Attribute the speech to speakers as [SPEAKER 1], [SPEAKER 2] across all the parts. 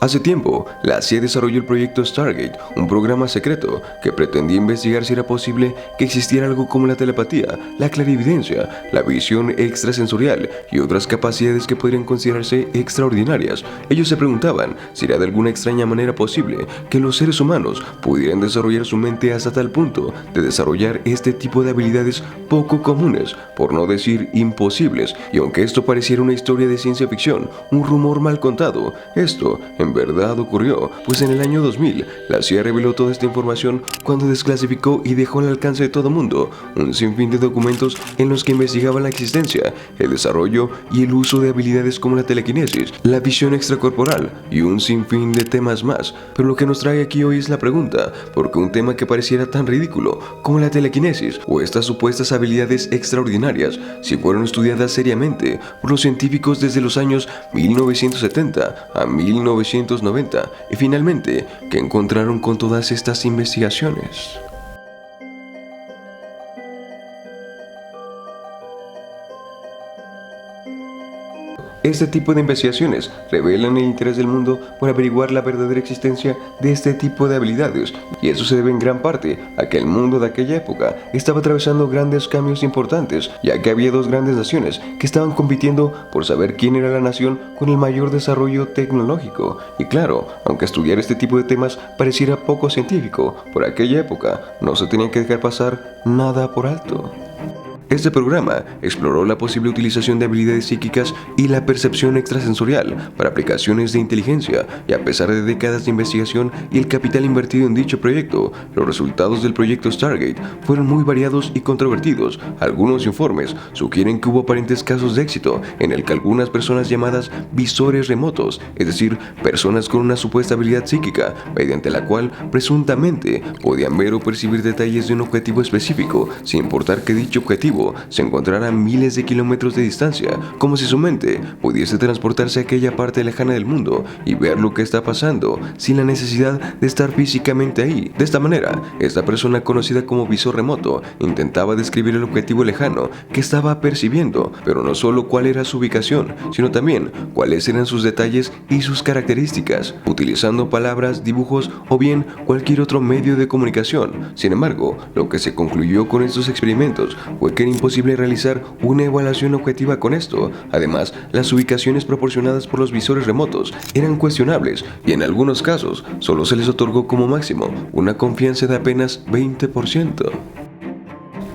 [SPEAKER 1] Hace tiempo, la CIA desarrolló el proyecto Stargate, un programa secreto que pretendía investigar si era posible que existiera algo como la telepatía, la clarividencia, la visión extrasensorial y otras capacidades que podrían considerarse extraordinarias. Ellos se preguntaban si era de alguna extraña manera posible que los seres humanos pudieran desarrollar su mente hasta tal punto de desarrollar este tipo de habilidades poco comunes, por no decir imposibles. Y aunque esto pareciera una historia de ciencia ficción, un rumor mal contado, esto en verdad ocurrió, pues en el año 2000 la CIA reveló toda esta información cuando desclasificó y dejó al alcance de todo mundo un sinfín de documentos en los que investigaban la existencia, el desarrollo y el uso de habilidades como la telequinesis, la visión extracorporal y un sinfín de temas más. Pero lo que nos trae aquí hoy es la pregunta, ¿por qué un tema que pareciera tan ridículo como la telequinesis o estas supuestas habilidades extraordinarias, si fueron estudiadas seriamente por los científicos desde los años 1970 a 1990 y finalmente, ¿qué encontraron con todas estas investigaciones? Este tipo de investigaciones revelan el interés del mundo por averiguar la verdadera existencia de este tipo de habilidades, y eso se debe en gran parte a que el mundo de aquella época estaba atravesando grandes cambios importantes, ya que había dos grandes naciones que estaban compitiendo por saber quién era la nación con el mayor desarrollo tecnológico. Y claro, aunque estudiar este tipo de temas pareciera poco científico, por aquella época no se tenía que dejar pasar nada por alto. Este programa exploró la posible utilización de habilidades psíquicas y la percepción extrasensorial para aplicaciones de inteligencia, y a pesar de décadas de investigación y el capital invertido en dicho proyecto, los resultados del proyecto Stargate fueron muy variados y controvertidos. Algunos informes sugieren que hubo aparentes casos de éxito en el que algunas personas llamadas visores remotos, es decir, personas con una supuesta habilidad psíquica, mediante la cual presuntamente podían ver o percibir detalles de un objetivo específico, sin importar que dicho objetivo se encontrara a miles de kilómetros de distancia, como si su mente pudiese transportarse a aquella parte lejana del mundo y ver lo que está pasando sin la necesidad de estar físicamente ahí. De esta manera, esta persona conocida como visor remoto intentaba describir el objetivo lejano que estaba percibiendo, pero no solo cuál era su ubicación, sino también cuáles eran sus detalles y sus características, utilizando palabras, dibujos o bien cualquier otro medio de comunicación. Sin embargo, lo que se concluyó con estos experimentos fue que era imposible realizar una evaluación objetiva con esto. Además, las ubicaciones proporcionadas por los visores remotos eran cuestionables y en algunos casos solo se les otorgó como máximo una confianza de apenas 20%.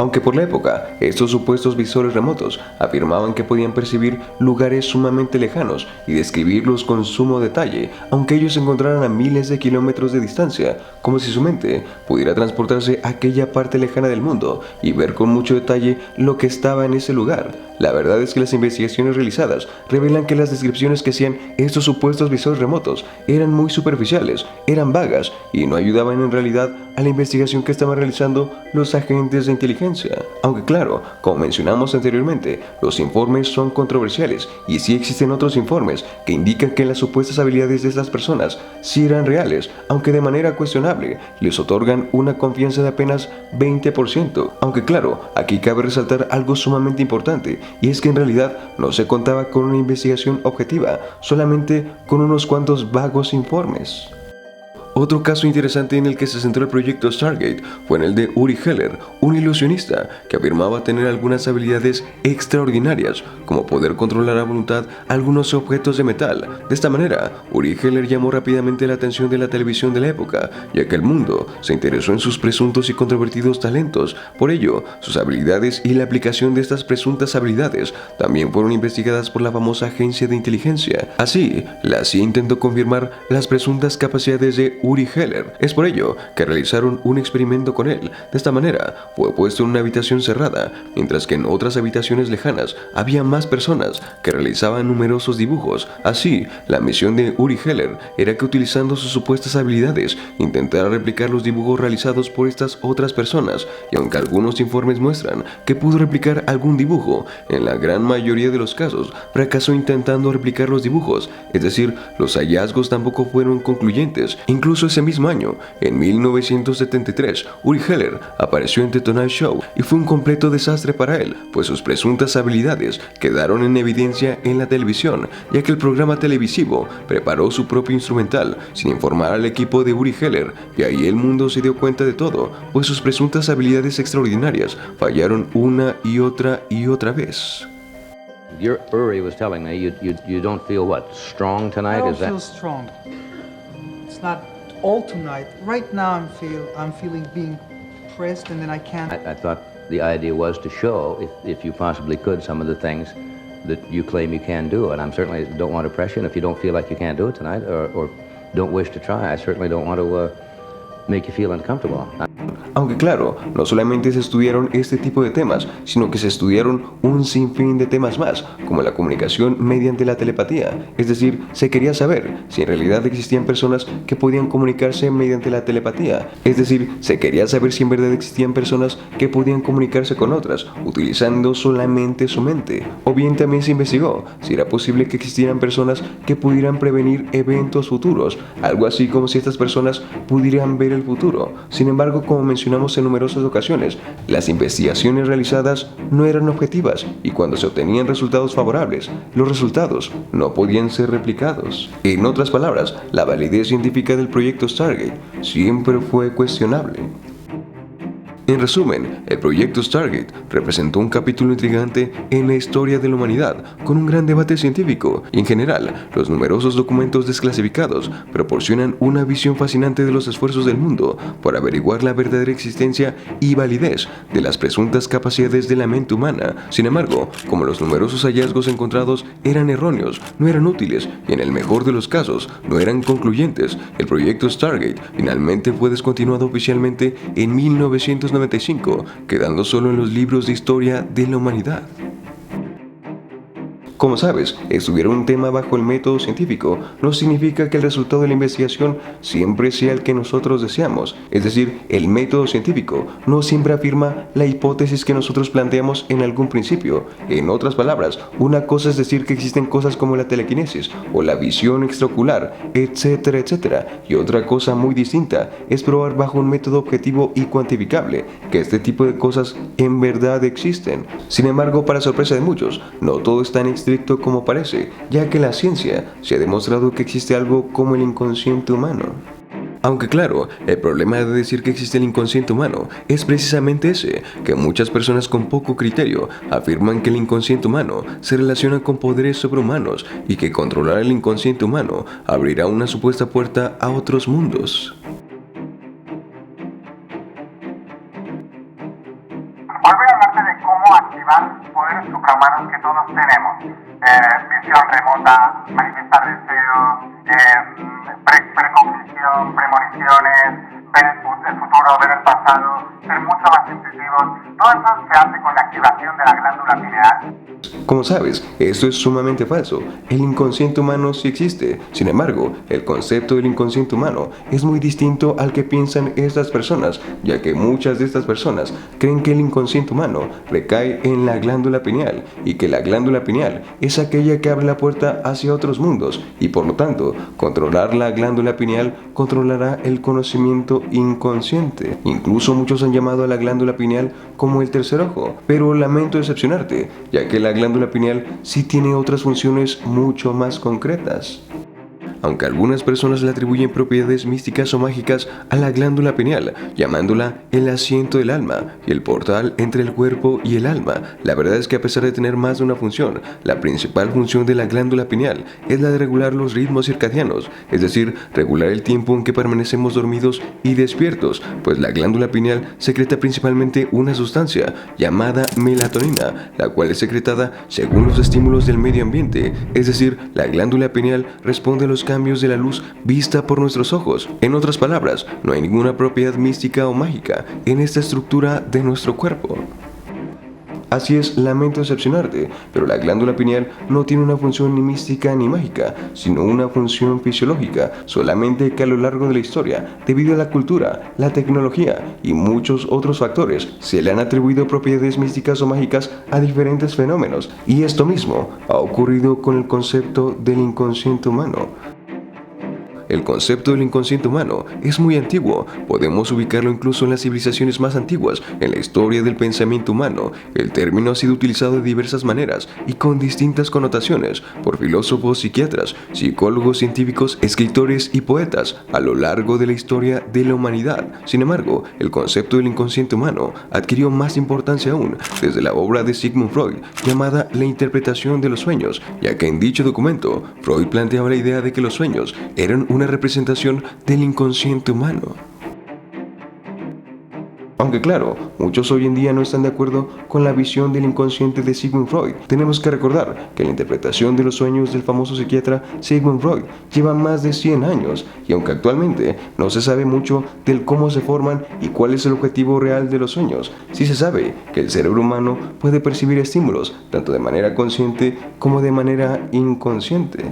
[SPEAKER 1] Aunque por la época, estos supuestos visores remotos afirmaban que podían percibir lugares sumamente lejanos y describirlos con sumo detalle, aunque ellos se encontraran a miles de kilómetros de distancia, como si su mente pudiera transportarse a aquella parte lejana del mundo y ver con mucho detalle lo que estaba en ese lugar. La verdad es que las investigaciones realizadas revelan que las descripciones que hacían estos supuestos visores remotos eran muy superficiales, eran vagas y no ayudaban en realidad a la investigación que estaban realizando los agentes de inteligencia. Aunque claro, como mencionamos anteriormente, los informes son controversiales y sí existen otros informes que indican que las supuestas habilidades de estas personas sí eran reales, aunque de manera cuestionable, les otorgan una confianza de apenas 20%. Aunque claro, aquí cabe resaltar algo sumamente importante, y es que en realidad no se contaba con una investigación objetiva, solamente con unos cuantos vagos informes. Otro caso interesante en el que se centró el proyecto Stargate fue en el de Uri Geller, un ilusionista que afirmaba tener algunas habilidades extraordinarias, como poder controlar a voluntad algunos objetos de metal. De esta manera, Uri Geller llamó rápidamente la atención de la televisión de la época, ya que el mundo se interesó en sus presuntos y controvertidos talentos. Por ello, sus habilidades y la aplicación de estas presuntas habilidades también fueron investigadas por la famosa agencia de inteligencia. Así, la CIA intentó confirmar las presuntas capacidades de Uri Geller. Es por ello que realizaron un experimento con él. De esta manera, fue puesto en una habitación cerrada, mientras que en otras habitaciones lejanas había más personas que realizaban numerosos dibujos. Así, la misión de Uri Geller era que, utilizando sus supuestas habilidades, intentara replicar los dibujos realizados por estas otras personas, y aunque algunos informes muestran que pudo replicar algún dibujo, en la gran mayoría de los casos fracasó intentando replicar los dibujos, es decir, los hallazgos tampoco fueron concluyentes. Incluso Incluso ese mismo año, en 1973, Uri Geller apareció en The Tonight Show y fue un completo desastre para él, pues sus presuntas habilidades quedaron en evidencia en la televisión, ya que el programa televisivo preparó su propio instrumental sin informar al equipo de Uri Geller, y ahí el mundo se dio cuenta de todo, pues sus presuntas habilidades extraordinarias fallaron una y otra vez.
[SPEAKER 2] Uri was telling me you don't feel what, strong tonight?
[SPEAKER 3] I don't
[SPEAKER 2] Is that
[SPEAKER 3] feel strong. It's not all tonight. Right now I'm feeling being pressed and then I can't.
[SPEAKER 2] I thought the idea was to show, if you possibly could, some of the things that you claim you can do, and I certainly don't want to pressure you. And if you don't feel like you can't do it tonight, or don't wish to try, I certainly don't want to make you feel uncomfortable.
[SPEAKER 1] Aunque claro, no solamente se estudiaron este tipo de temas, sino que se estudiaron un sinfín de temas más, como la comunicación mediante la telepatía. Es decir, se quería saber si en realidad existían personas que podían comunicarse mediante la telepatía. Es decir, se quería saber si en verdad existían personas que podían comunicarse con otras, utilizando solamente su mente. O bien también se investigó si era posible que existieran personas que pudieran prevenir eventos futuros, algo así como si estas personas pudieran ver el futuro. Sin embargo, como mencionamos en numerosas ocasiones, las investigaciones realizadas no eran objetivas y cuando se obtenían resultados favorables, los resultados no podían ser replicados. En otras palabras, la validez científica del proyecto Stargate siempre fue cuestionable. En resumen, el proyecto Stargate representó un capítulo intrigante en la historia de la humanidad, con un gran debate científico, y en general, los numerosos documentos desclasificados proporcionan una visión fascinante de los esfuerzos del mundo por averiguar la verdadera existencia y validez de las presuntas capacidades de la mente humana. Sin embargo, como los numerosos hallazgos encontrados eran erróneos, no eran útiles y en el mejor de los casos no eran concluyentes, el proyecto Stargate finalmente fue descontinuado oficialmente en 1995, quedando solo en los libros de historia de la humanidad. Como sabes, estudiar un tema bajo el método científico no significa que el resultado de la investigación siempre sea el que nosotros deseamos. Es decir, el método científico no siempre afirma la hipótesis que nosotros planteamos en algún principio. En otras palabras, una cosa es decir que existen cosas como la telequinesis o la visión extraocular, etcétera, etcétera. Y otra cosa muy distinta es probar bajo un método objetivo y cuantificable que este tipo de cosas en verdad existen. Sin embargo, para sorpresa de muchos, no todo es tan estricto como parece, ya que la ciencia se ha demostrado que existe algo como el inconsciente humano. Aunque claro, el problema de decir que existe el inconsciente humano es precisamente ese, que muchas personas con poco criterio afirman que el inconsciente humano se relaciona con poderes sobrehumanos y que controlar el inconsciente humano abrirá una supuesta puerta a otros mundos.
[SPEAKER 4] Hoy voy a hablarte de cómo activar poderes suprahumanos que todos tenemos. Visión remota, manifestar deseos, precognición, premoniciones, ver el futuro, ver el pasado, ser mucho más intuitivos. Todo eso se hace con la activación de la glándula pineal.
[SPEAKER 1] Como sabes, esto es sumamente falso. El inconsciente humano sí existe. Sin embargo, el concepto del inconsciente humano es muy distinto al que piensan estas personas, ya que muchas de estas personas creen que el inconsciente humano recae en la glándula pineal y que la glándula pineal es aquella que abre la puerta hacia otros mundos y por lo tanto, controlar la glándula pineal controlará el conocimiento inconsciente. Incluso muchos han llamado a la glándula pineal como el tercer ojo, pero lamento decepcionarte, ya que la glándula pineal sí tiene otras funciones mucho más concretas. Aunque algunas personas le atribuyen propiedades místicas o mágicas a la glándula pineal, llamándola el asiento del alma y el portal entre el cuerpo y el alma, la verdad es que a pesar de tener más de una función, la principal función de la glándula pineal es la de regular los ritmos circadianos, es decir, regular el tiempo en que permanecemos dormidos y despiertos, pues la glándula pineal secreta principalmente una sustancia llamada melatonina, la cual es secretada según los estímulos del medio ambiente, es decir, la glándula pineal responde a los cambios de la luz vista por nuestros ojos. En otras palabras, no hay ninguna propiedad mística o mágica en esta estructura de nuestro cuerpo. Así es, lamento decepcionarte, pero la glándula pineal no tiene una función ni mística ni mágica, sino una función fisiológica, solamente que a lo largo de la historia, debido a la cultura, la tecnología y muchos otros factores, se le han atribuido propiedades místicas o mágicas a diferentes fenómenos, y esto mismo ha ocurrido con el concepto del inconsciente humano. el concepto del inconsciente humano es muy antiguo. Podemos ubicarlo incluso en las civilizaciones más antiguas. En la historia del pensamiento humano, el término ha sido utilizado de diversas maneras y con distintas connotaciones por filósofos, psiquiatras, psicólogos, científicos, escritores y poetas a lo largo de la historia de la humanidad. Sin embargo, el concepto del inconsciente humano adquirió más importancia aún desde la obra de Sigmund Freud llamada La interpretación de los sueños, ya que en dicho documento Freud planteaba la idea de que los sueños eran una representación del inconsciente humano. Aunque claro, muchos hoy en día no están de acuerdo con la visión del inconsciente de Sigmund Freud, tenemos que recordar que la interpretación de los sueños del famoso psiquiatra Sigmund Freud lleva más de 100 años y aunque actualmente no se sabe mucho del cómo se forman y cuál es el objetivo real de los sueños, sí se sabe que el cerebro humano puede percibir estímulos tanto de manera consciente como de manera inconsciente.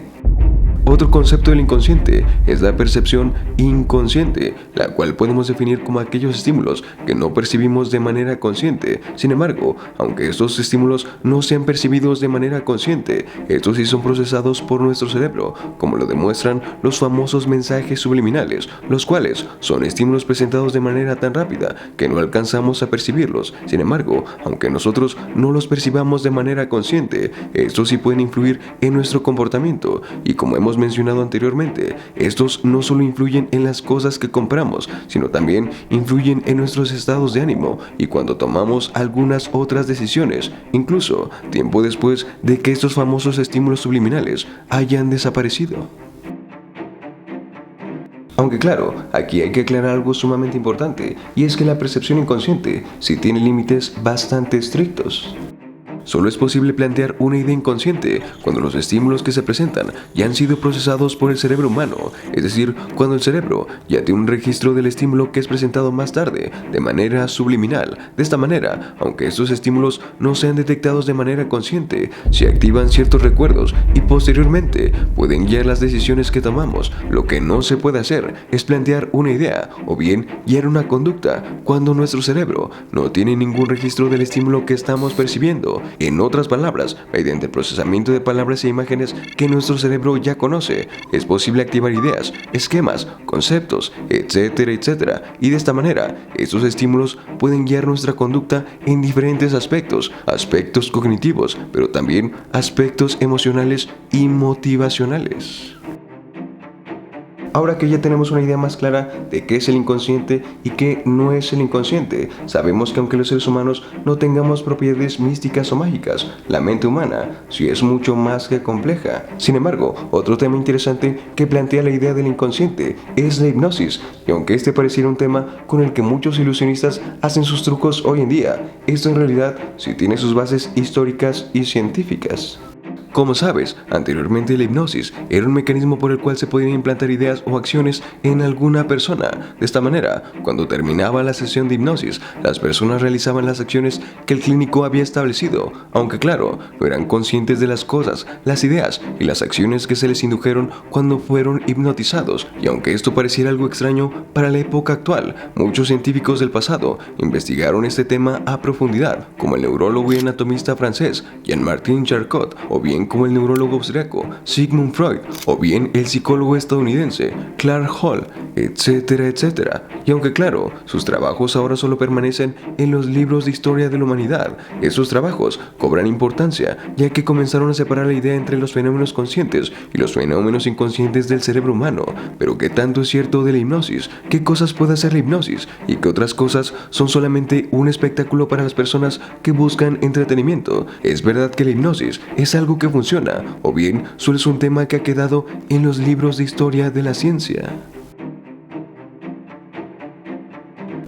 [SPEAKER 1] Otro concepto del inconsciente es la percepción inconsciente, la cual podemos definir como aquellos estímulos que no percibimos de manera consciente. Sin embargo, aunque estos estímulos no sean percibidos de manera consciente, estos sí son procesados por nuestro cerebro, como lo demuestran los famosos mensajes subliminales, los cuales son estímulos presentados de manera tan rápida que no alcanzamos a percibirlos. Sin embargo, aunque nosotros no los percibamos de manera consciente, estos sí pueden influir en nuestro comportamiento y como hemos mencionado anteriormente, estos no solo influyen en las cosas que compramos, sino también influyen en nuestros estados de ánimo y cuando tomamos algunas otras decisiones, incluso tiempo después de que estos famosos estímulos subliminales hayan desaparecido. Aunque claro, aquí hay que aclarar algo sumamente importante, y es que la percepción inconsciente sí tiene límites bastante estrictos. Solo es posible plantear una idea inconsciente cuando los estímulos que se presentan ya han sido procesados por el cerebro humano, es decir, cuando el cerebro ya tiene un registro del estímulo que es presentado más tarde, de manera subliminal. De esta manera, aunque estos estímulos no sean detectados de manera consciente, se activan ciertos recuerdos y posteriormente pueden guiar las decisiones que tomamos. Lo que no se puede hacer es plantear una idea o bien guiar una conducta cuando nuestro cerebro no tiene ningún registro del estímulo que estamos percibiendo. En otras palabras, mediante el procesamiento de palabras e imágenes que nuestro cerebro ya conoce, es posible activar ideas, esquemas, conceptos, etcétera, etcétera. Y de esta manera, estos estímulos pueden guiar nuestra conducta en diferentes aspectos, aspectos cognitivos, pero también aspectos emocionales y motivacionales. Ahora que ya tenemos una idea más clara de qué es el inconsciente y qué no es el inconsciente, sabemos que aunque los seres humanos no tengamos propiedades místicas o mágicas, la mente humana sí es mucho más que compleja. Sin embargo, otro tema interesante que plantea la idea del inconsciente es la hipnosis, y aunque este pareciera un tema con el que muchos ilusionistas hacen sus trucos hoy en día, esto en realidad sí tiene sus bases históricas y científicas. Como sabes, anteriormente la hipnosis era un mecanismo por el cual se podían implantar ideas o acciones en alguna persona. De esta manera, cuando terminaba la sesión de hipnosis, las personas realizaban las acciones que el clínico había establecido, aunque claro, no eran conscientes de las cosas, las ideas y las acciones que se les indujeron cuando fueron hipnotizados. Y aunque esto pareciera algo extraño para la época actual, muchos científicos del pasado investigaron este tema a profundidad, como el neurólogo y anatomista francés Jean-Martin Charcot, o bien como el neurólogo austriaco Sigmund Freud, o bien el psicólogo estadounidense Clark Hall, etcétera, etcétera. Y aunque claro, sus trabajos ahora solo permanecen en los libros de historia de la humanidad, esos trabajos cobran importancia, ya que comenzaron a separar la idea entre los fenómenos conscientes y los fenómenos inconscientes del cerebro humano. Pero ¿qué tanto es cierto de la hipnosis? ¿Qué cosas puede hacer la hipnosis? ¿Y qué otras cosas son solamente un espectáculo para las personas que buscan entretenimiento? ¿Es verdad que la hipnosis es algo que funciona, o bien solo es un tema que ha quedado en los libros de historia de la ciencia?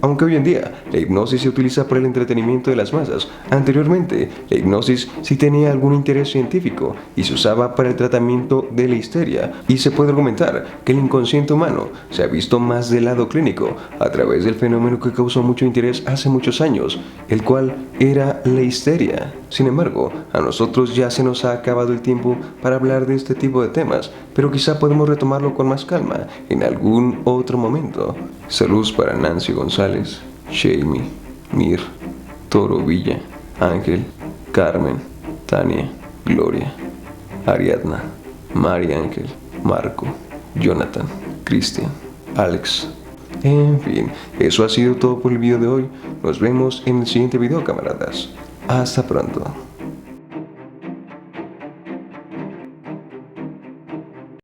[SPEAKER 1] Aunque hoy en día la hipnosis se utiliza para el entretenimiento de las masas, anteriormente la hipnosis sí tenía algún interés científico y se usaba para el tratamiento de la histeria, y se puede argumentar que el inconsciente humano se ha visto más del lado clínico a través del fenómeno que causó mucho interés hace muchos años, el cual era la histeria. Sin embargo, a nosotros ya se nos ha acabado el tiempo para hablar de este tipo de temas, pero quizá podemos retomarlo con más calma en algún otro momento. Saludos para Nancy González, Jamie, Mir, Toro Villa, Ángel, Carmen, Tania, Gloria, Ariadna, María Ángel, Marco, Jonathan. Cristian, Alex. En fin, eso ha sido todo por el video de hoy. Nos vemos en el siguiente video, camaradas. Hasta pronto.